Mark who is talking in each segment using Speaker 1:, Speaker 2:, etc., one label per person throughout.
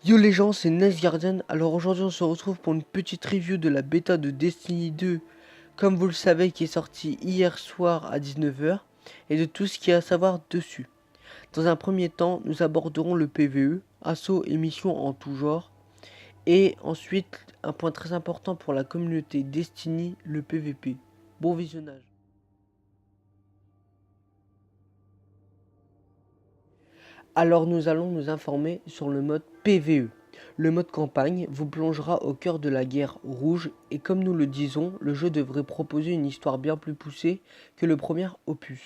Speaker 1: Yo les gens, c'est Guardian. Alors aujourd'hui on se retrouve pour une petite review de la bêta de Destiny 2, comme vous le savez, qui est sortie hier soir à 19 h, et de tout ce qu'il y a à savoir dessus. Dans un premier temps, nous aborderons le PvE, assaut et missions en tout genre, et ensuite un point très important pour la communauté Destiny, le PvP. Bon visionnage. Alors nous allons nous informer sur le mode PvE. Le mode campagne vous plongera au cœur de la guerre rouge et comme nous le disons, le jeu devrait proposer une histoire bien plus poussée que le premier opus.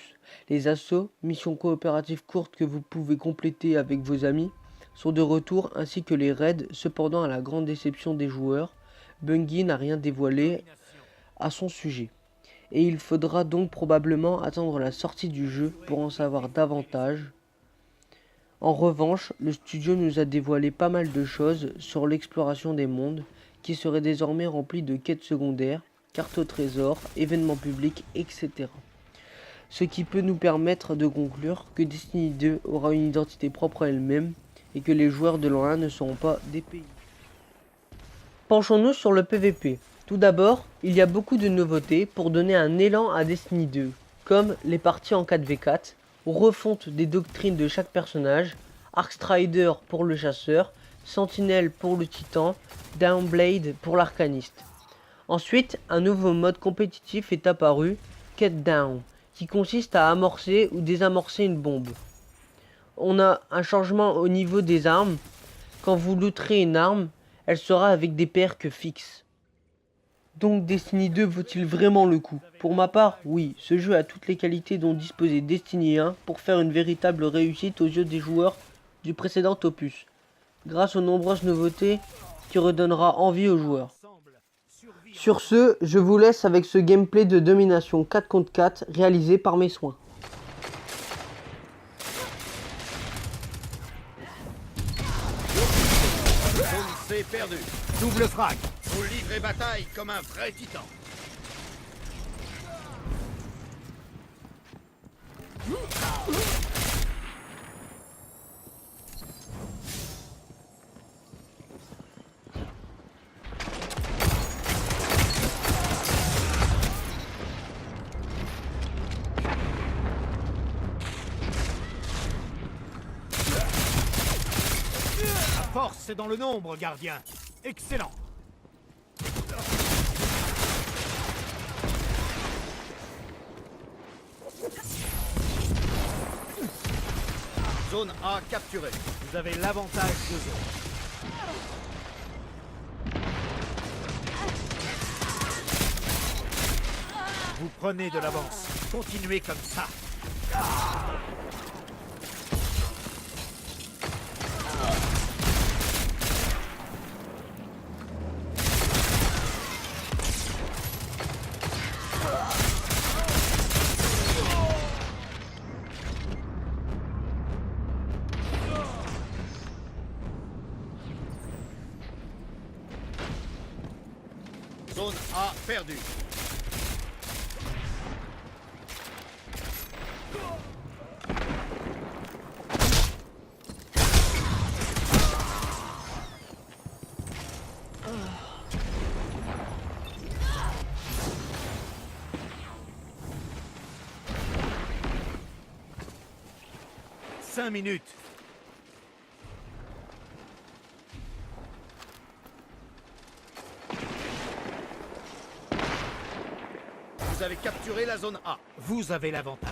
Speaker 1: Les assauts, missions coopératives courtes que vous pouvez compléter avec vos amis, sont de retour ainsi que les raids. Cependant, à la grande déception des joueurs, Bungie n'a rien dévoilé à son sujet. Et il faudra donc probablement attendre la sortie du jeu pour en savoir davantage. En revanche, le studio nous a dévoilé pas mal de choses sur l'exploration des mondes, qui serait désormais remplie de quêtes secondaires, cartes au trésor, événements publics, etc. Ce qui peut nous permettre de conclure que Destiny 2 aura une identité propre à elle-même et que les joueurs de l'an 1 ne seront pas des pays. Penchons-nous sur le PvP. Tout d'abord, il y a beaucoup de nouveautés pour donner un élan à Destiny 2, comme les parties en 4v4, refonte des doctrines de chaque personnage, Arcstrider pour le chasseur, Sentinelle pour le titan, Downblade pour l'arcaniste. Ensuite, un nouveau mode compétitif est apparu, Cut Down, qui consiste à amorcer ou désamorcer une bombe. On a un changement au niveau des armes. Quand vous looterez une arme, elle sera avec des perks fixes. Donc Destiny 2 vaut-il vraiment le coup? Pour ma part, oui, ce jeu a toutes les qualités dont disposait Destiny 1 pour faire une véritable réussite aux yeux des joueurs du précédent opus, grâce aux nombreuses nouveautés qui redonnera envie aux joueurs. Sur ce, je vous laisse avec ce gameplay de domination 4 contre 4 réalisé par mes soins.
Speaker 2: Zone C perdue. Double frag. Vous livrez bataille comme un vrai titan. La force, c'est dans le nombre, gardien. Excellent. Zone A capturée. Vous avez l'avantage de zone. Vous prenez de l'avance. Continuez comme ça. Zone A perdue. Cinq minutes. Vous avez capturé la zone A. Vous avez l'avantage.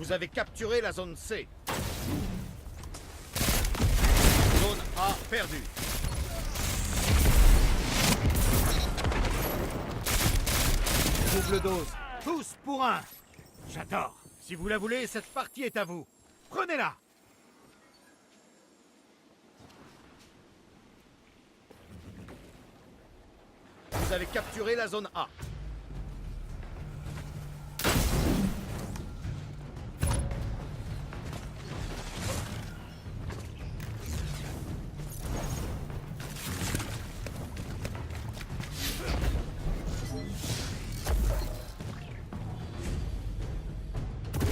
Speaker 2: Vous avez capturé la zone C. Zone A perdue. Double dose. Tous pour un. J'adore. Si vous la voulez, cette partie est à vous. Prenez-la. Vous avez capturé la zone A.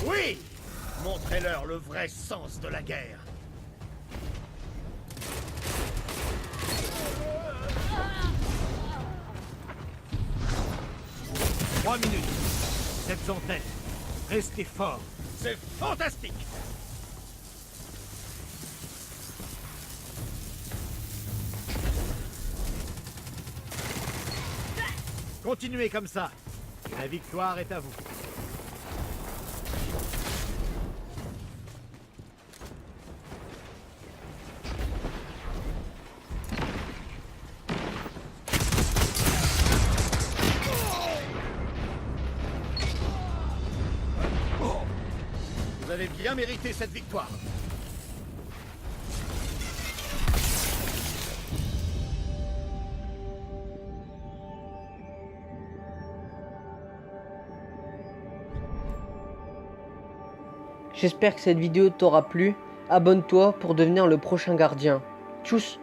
Speaker 2: Oui! Montrez-leur le vrai sens de la guerre. « 3 minutes. Vous êtes en tête. Restez fort. C'est fantastique! Continuez comme ça. La victoire est à vous. Vous avez bien mérité cette victoire.
Speaker 1: J'espère que cette vidéo t'aura plu. Abonne-toi pour devenir le prochain gardien. Tchuss!